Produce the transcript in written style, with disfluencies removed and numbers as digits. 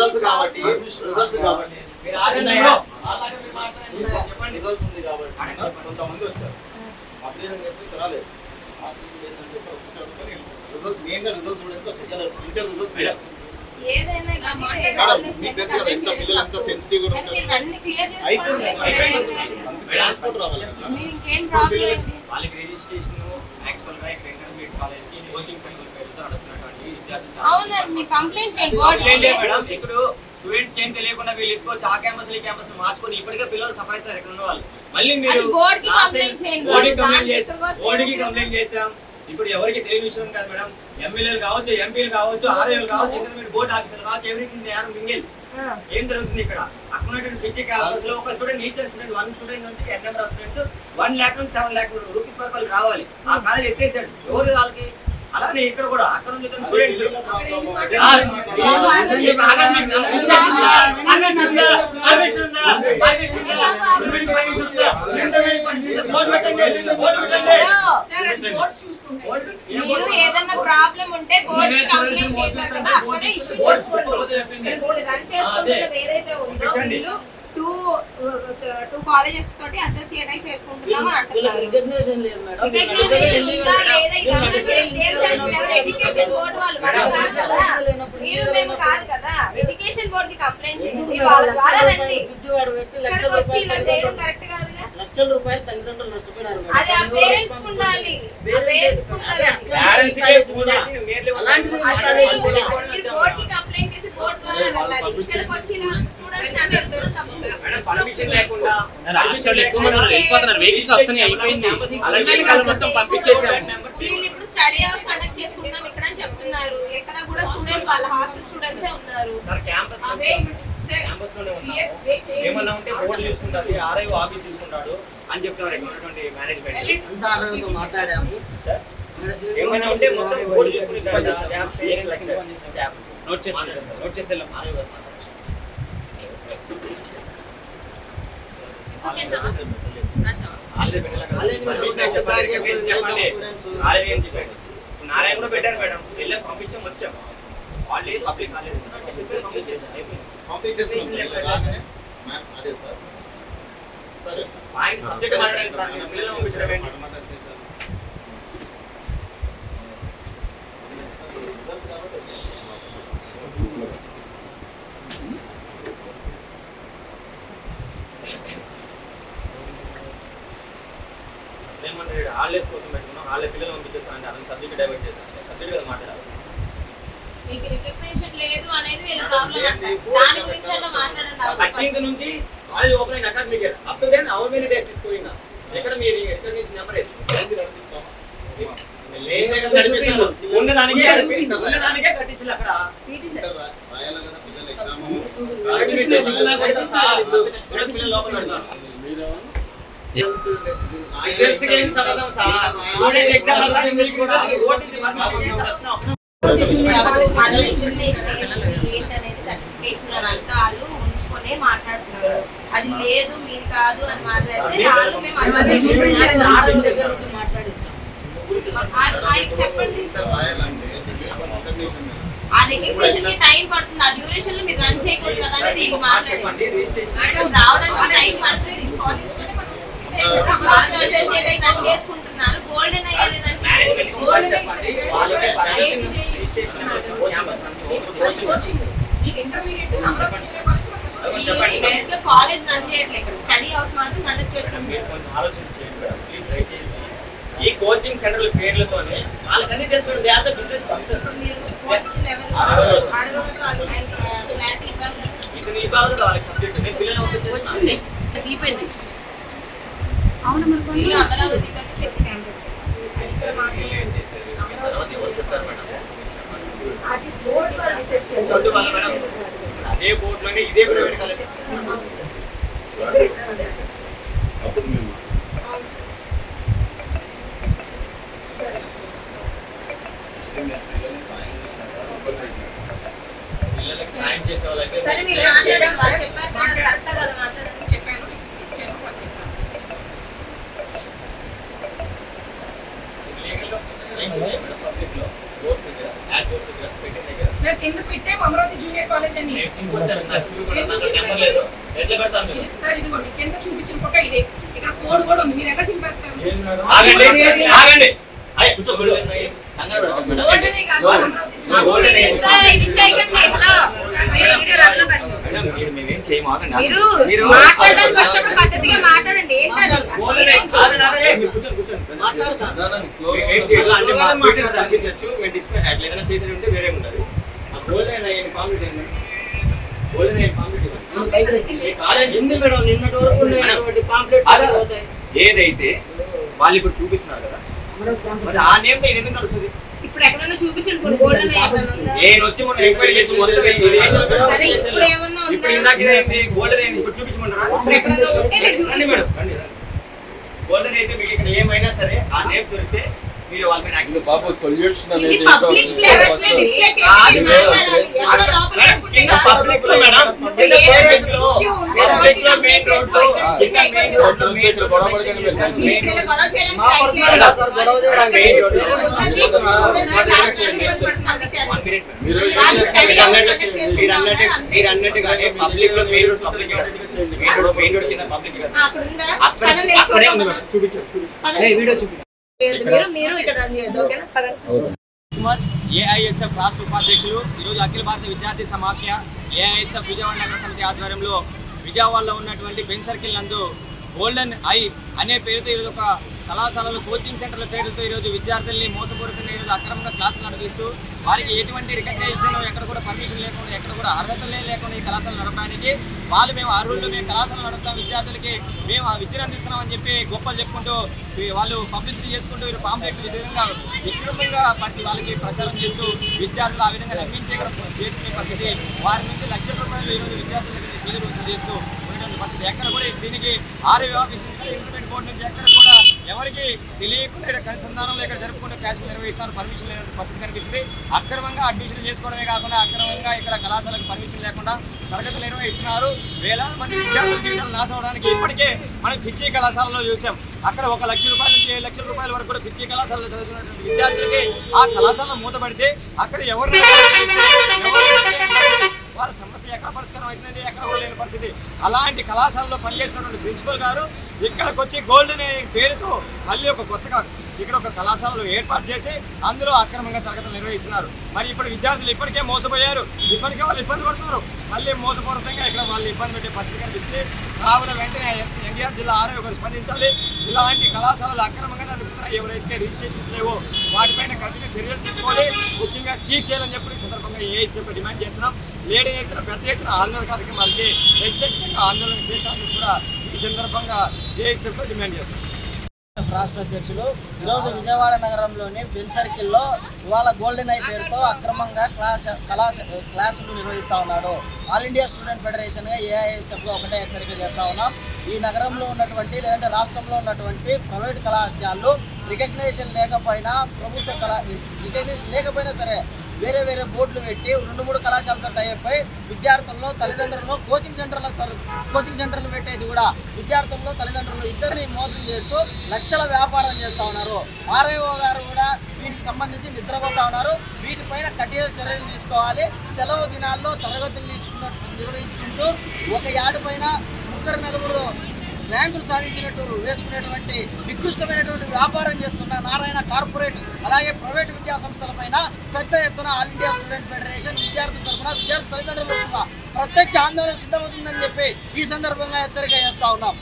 Results కాబట్టి results ఉంది కాబట్టి కొంతమంది వచ్చారు అప్లికేషన్ చెప్పేసి రాలేదు హాస్టల్ లేదని చెప్పి వచ్చి చదువుకొని రిజల్ట్స్ మెయిన్గా రిజల్ట్స్ చూడడానికి వచ్చారు ఇంటర్ రిజల్ట్స్ మీకు తెలుసు కదా ఎంత పిల్లలు ఎంత సెన్సిటివ్ గా ఉంటారు ట్రాన్స్పోర్ట్ రావాలి వాళ్ళకి రిజిస్ట్రేషన్ యాక్చువల్ గా ఇంటర్మీడియట్ కాలేజ్ కి కోచింగ్ సెంటర్ పెడుతూ అడుగుతున్నటువంటి విద్యార్థులు అవును మీ కంప్లైంట్ చేయండి మేడం ఇక్కడ స్టూడెంట్స్ ఏం తెలియకుండా వీళ్ళు ఎక్కువ ఆ క్యాంపస్ ఈ క్యాంపస్ మార్చుకొని ఇప్పటికే పిల్లలు సఫర్ అవుతారు ఇక్కడ ఉన్న వాళ్ళు మళ్ళీ మీరు బోర్డుకి కంప్లైంట్ చేయండి బోర్డుకి కంప్లైంట్ చేసాం ఇప్పుడు ఎవరికి తెలియని విషయం కాదు మేడం ఎమ్మెల్యేలు కావచ్చు ఎంపీలు కావచ్చు ఆర్ఐలు కావచ్చు ఇంటర్మీడియట్ బోర్డు ఆఫీసర్లు కావచ్చు ఎవ్రీథింగ్ దే ఆర్ మింగిల్ ఏం జరుగుతుంది ఇక్కడ అక్కడ ఉన్నటువంటి పిచ్చి క్యాంపస్ లో ఒక స్టూడెంట్ ఈచ్ స్టూడెంట్ 1 స్టూడెంట్ నుంచి n number of students 1 lakh నుంచి 7 lakh రూపీస్ వరకు వాళ్ళకి రావాలి ఆ కాలేజ్ ఎత్తేసాడు ఎవరు వాళ్ళకి అలానే ఇక్కడ కూడా అక్కడ నుంచి స్టూడెంట్స్ మీరు ఏదైనా ప్రాబ్లం ఉంటే బోర్డుకి కంప్లైంట్ చేశారు కదా అక్కడే ఇష్యూ చేసుకోండి రన్ చేసుకుంటున్నది ఏదైతే ఉందో వీళ్ళు టూ కాలేజెస్ తోటి అసోసియేట్ అయి చేసుకుంటున్నాము అంటున్నారు రికగ్నిషన్ లేదు మేడం ఎడ్యుకేషన్ బోర్డు వాళ్ళు మీరు మేము కాదు కదా ఎడ్యుకేషన్ బోర్డు కి కంప్లైంట్ చేయండి వాళ్ళ ద్వారా రండి ఇక్కడికి వచ్చి ఇలా చేయడం కరెక్ట్ కాదుగా లక్షల రూపాయలు తల్లిదండ్రులు నష్టపోయినారు మేడం అది ఆ పేరెంట్స్ ఉండాలి బోర్డు కి కంప్లైంట్ చేసి బోర్డు ద్వారా వెళ్ళాలి ఇక్కడికి వచ్చిన స్టూడెంట్స్ అండర్స్టాండ్ తప్పు పర్మిషన్ లేకుండా రాష్ట్రంలో ఎక్కువ మంది వెళ్ళిపోతున్నారు వెహికల్స్ వస్తున్నాయి అయిపోయింది అలాంటి స్కూల్ మొత్తం పంపించేసాం వీళ్ళు ఇప్పుడు స్టడీ అవర్స్ కండక్ట్ చేసుకుంటాం ఇక్కడ అని చెప్తున్నారు ఎక్కడ కూడా స్టూడెంట్స్ వాళ్ళ హాస్టల్ స్టూడెంట్స్ ఉన్నారు క్యాంపస్ లోనే ఉన్నారు ఏమన్నా ఉంటే బోర్డు చూసుకుంటారు ఆర్ఐ ఆఫీస్ తీసుకుంటాడు అని చెప్తున్నారు ఇక్కడ ఉన్నటువంటి మేనేజ్మెంట్ అంతా ఆర్ఐతో మాట్లాడాము ఏమైనా ఉంటే మొత్తం బోర్డు చూసుకుంటారు నోట్ చేసి వెళ్ళాం నారాయణ కూడా పెట్టారు మేడం వెళ్ళాం పంపించాం వచ్చాం వాళ్ళు పబ్లిక్ అదే సార్ సరే సార్ ఆయన సబ్జెక్ట్ మాట్లాడాలి సార్ పిల్లలు పంపించడం ఏంటి ఏమన్నాడు హాలిడేస్ కోసం పెట్టుకున్నాం హాలిడే పిల్లలు పంపించేస్తానంటే అతను సబ్జెక్ట్ డైవర్ట్ చేశాను సబ్జెక్ట్ కదా మాట్లాడాలి మీకు రికగ్నిషన్ లేదు అనేది వీళ్ళ ప్రాబ్లం దాని గురించి అలా మాట్లాడండి 13th నుంచి కాలేజ్ ఓపెన్ అయిన academic year up to then how many days is going ఎక్కడ మీ రికగ్నిషన్ నెంబర్ ఉన్నదానికే కట్టించాలి అక్కడ రాయాలి కదా పిల్లలు ఎగ్జామ్ పిల్లలు లోపల పెడతారు ఉంచుకునే మాట్లాడుతున్నారు అది లేదు మీది కాదు అని మాట్లాడితే వాళ్ళు మేము చెప్పండి ఆ రికగ్నిషన్ కి టైం పడుతుంది ఆ డ్యూరేషన్ లో మీరు రన్ చేయకూడదు కదా అనేది ఇది మాట్లాడండి రావడానికి టైం పడుతుంది వాళ్ళు రన్ చేసుకుంటున్నారు గోల్డెన్ కాలేజ్ రన్ చేయట్లేదు ఇక్కడ స్టడీ హౌస్ మాత్రం కండక్ట్ చేసుకుంటున్నారు ఈ కోచింగ్ సెంటర్ల పేర్లతోనే వాళ్ళకన్నీ తెలుసు they are the business person ఇది ఇవ్వాలి కదా వాళ్ళకి సబ్జెక్ట్ నేను పిల్లలు వచ్చింది దీపోయింది అవును మరి వీళ్ళు అమరావతి కంటే చెప్పి క్యాంపస్ అమరావతి ఎవరు చెప్తారు మేడం అది బోర్డు వాళ్ళు డిసైడ్ చేస్తారు మేడం అదే బోర్డులోనే ఇదే ప్రైవేట్ కాలేజ్ అప్పుడు మేము పిల్లలకి సాయం చేసే వాళ్ళైతే సరే మీరు మాట్లాడండి వాళ్ళు చెప్పారు కదా కరెక్ట్ గా మాట్లాడండి చెప్పాను ఇచ్చాను వాళ్ళు చెప్పాను లీగల్ గా మేడం పబ్లిక్ లో బోర్డ్స్ దగ్గర యాడ్ బోర్డ్స్ దగ్గర పెట్టిన దగ్గర కింద పెట్టే అమరావతి జూనియర్ కాలేజ్ అని సార్ ఇదిగోండి కింద చూపించిన ఫోటో ఇదే ఇక్కడ కోడ్ కూడా ఉంది మీరు ఎక్కడ చింపేస్తారు మీరు మాట్లాడడానికి వచ్చినప్పుడు పద్ధతిగా మాట్లాడండి. ఏదైతే వాళ్ళు ఇప్పుడు చూపిస్తున్నారు కదా మరి ఆ నేమ్ ఎందుకు నడుస్తుంది? ఇప్పుడు ఎక్కడన్నా చూపించండి గోల్డెన్ నేను వచ్చి మొన్న ఎంక్వైరీ చేసి మొత్తం ఇప్పుడు ఇందాక ఇదేంటి గోల్డెన్ అయింది ఇప్పుడు చూపించమంటారా? గోల్డెన్ అయితే మీకు ఇక్కడ ఏమైనా సరే ఆ నేమ్ దొరికితే మీరు వాళ్ళ మీద యాక్షన్ బాబు సొల్యూషన్ అనేది మీరన్నట్టుగానే పబ్లిక్ లో మెయిన్ రోడ్ కింద పబ్లిక్ అక్కడే ఉంది చూపించు ఏఐఎస్ఎఫ్ రాష్ట్ర ఉపాధ్యక్షులు ఈరోజు అఖిల భారత విద్యార్థి సమాఖ్య ఏఐఎస్ఎఫ్ విజయవాడ నగర సమితి ఆధ్వర్యంలో విజయవాడలో ఉన్నటువంటి బెన్ సర్కిల్ నందు గోల్డెన్ ఐ అనే పేరుతో ఈరోజు ఒక కళాశాలలో కోచింగ్ సెంటర్ల పేరుతో ఈరోజు విద్యార్థుల్ని మోసపడుతున్న ఈరోజు అక్రమంగా క్లాసులు నడిపిస్తూ వారికి ఎటువంటి రికగ్నైజేషన్ ఎక్కడ కూడా పర్మిషన్ లేకుండా ఎక్కడ కూడా అర్హతలే లేకుండా ఈ కళాశాల నడపడానికి వాళ్ళు మేము అర్హులు మేము కళాశాల నడుపుతాం విద్యార్థులకి మేము ఆ విద్యను అందిస్తున్నాం అని చెప్పి గొప్పలు చెప్పుకుంటూ వాళ్ళు పబ్లిసిటీ చేసుకుంటూ వీళ్ళు పాంప్లెట్లు ఈ విధంగా వికృతంగా ప్రతి వాళ్ళకి ప్రచారం చేస్తూ విద్యార్థులు ఆ విధంగా నమ్మించే చేసుకునే పరిస్థితి వారి నుంచి లక్షల రూపాయలు ఈరోజు విద్యార్థులకి ఫీజు వసూలు చేస్తూ పరిస్థితి ఎక్కడ కూడా దీనికి ఆర్ఐ ఇంప్లిమెంట్ బోర్డు నుంచి ఎక్కడ కూడా ఎవరికి తెలియకుండా ఇక్కడ అనుసంధానంలో ఇక్కడ జరుపుకుంటూ క్లాసులు నిర్వహిస్తున్నారు పర్మిషన్ లేని పరిస్థితి కనిపిస్తుంది అక్రమంగా అడ్మిషన్ చేసుకోవడమే కాకుండా అక్రమంగా ఇక్కడ కళాశాలకు పర్మిషన్ లేకుండా తరగతులు నిర్వహిస్తున్నారు వేలాది మంది విద్యార్థుల జీవితాలు నాశనం అవడానికి ఇప్పటికే మనం పిచ్చి కళాశాలలో చూసాం అక్కడ 1 లక్ష రూపాయల నుంచి 7 లక్షల రూపాయల వరకు కూడా పిచ్చి కళాశాలలో చదువుతున్నటువంటి విద్యార్థులకి ఆ కళాశాలలో మూతపడితే అక్కడ ఎవరు వాళ్ళ సమస్య ఎక్కడ పరిష్కారం అవుతుంది ఎక్కడ కూడా లేని పరిస్థితి అలాంటి కళాశాలలో పనిచేసినటువంటి ప్రిన్సిపల్ గారు ఇక్కడికి వచ్చి గోల్డెన్ పేరుతో మళ్ళీ ఒక కొత్తగా ఇక్కడ ఒక కళాశాలలో ఏర్పాటు చేసి అందులో అక్రమంగా తరగతులు నిర్వహిస్తున్నారు మరి ఇప్పుడు విద్యార్థులు ఇప్పటికే మోసపోయారు ఇప్పటికే వాళ్ళు ఇబ్బంది పడుతున్నారు మళ్ళీ మోసపూరితంగా ఇక్కడ వాళ్ళు ఇబ్బంది పెట్టే పరిస్థితి కనిపిస్తే కావున వెంటనే ఎన్టీఆర్ జిల్లా ఆరోగ్యం స్పందించాలి ఇలాంటి కళాశాలలు అక్రమంగా నడుపుతున్నా ఎవరైతే రిజిస్ట్రేషన్స్ లేవో వాటిపైన కఠిన చర్యలు తీసుకోవాలి ముఖ్యంగా సీజ్ చేయాలని చెప్పి ఈ సందర్భంగా ఏఐసీఎఫ్ డిమాండ్ చేస్తున్నాం లేడీ ఎత్తున పెద్ద ఎత్తున ఆందోళన కార్యక్రమాలకి ప్రత్యేకంగా ఆందోళన చేశామని కూడా ఈ సందర్భంగా ఏఐసీఎఫ్ డిమాండ్ చేస్తున్నాం. రాష్ట్ర అధ్యక్షులు ఈరోజు విజయవాడ నగరంలోని బెన్ సర్కిల్లో ఇవాళ గోల్డెన్ ఐ పేరుతో అక్రమంగా క్లాసులు నిర్వహిస్తూ ఉన్నాడు. ఆల్ ఇండియా స్టూడెంట్ ఫెడరేషన్గా ఏఐఎస్ఎఫ్గా ఒకటే హెచ్చరిక చేస్తూ ఉన్నాం. ఈ నగరంలో ఉన్నటువంటి లేదంటే రాష్ట్రంలో ఉన్నటువంటి ప్రైవేట్ కళాశాలలు రికగ్నేషన్ లేకపోయినా రికగ్నేషన్ లేకపోయినా సరే వేరే వేరే బోర్డులు పెట్టి 2-3 కళాశాలతో టైప్ అయి విద్యార్థులను తల్లిదండ్రులను కోచింగ్ సెంటర్లు పెట్టేసి కూడా విద్యార్థులను తల్లిదండ్రులు ఇద్దరిని మోసం చేస్తూ లక్షల వ్యాపారం చేస్తూ ఉన్నారు. ఆర్ఐఓ గారు కూడా వీటికి సంబంధించి నిద్రపోతూ ఉన్నారు. వీటిపైన కఠిన చర్యలు తీసుకోవాలి. సెలవు దినాల్లో తరగతులు నిర్వహించుకుంటూ ఒక యార్డు పైన 3-4 ర్యాంకులు సాధించినట్టు వేసుకునేటువంటి నికృష్టమైనటువంటి వ్యాపారం చేస్తున్న నారాయణ కార్పొరేట్ అలాగే ప్రైవేట్ విద్యా సంస్థల పైన పెద్ద ఎత్తున ఆల్ ఇండియా స్టూడెంట్ ఫెడరేషన్ విద్యార్థుల తరఫున విద్యార్థి తల్లిదండ్రుల తరఫున ప్రత్యక్ష ఆందోళన సిద్ధమవుతుందని చెప్పి ఈ సందర్భంగా హెచ్చరిక చేస్తా ఉన్నాం.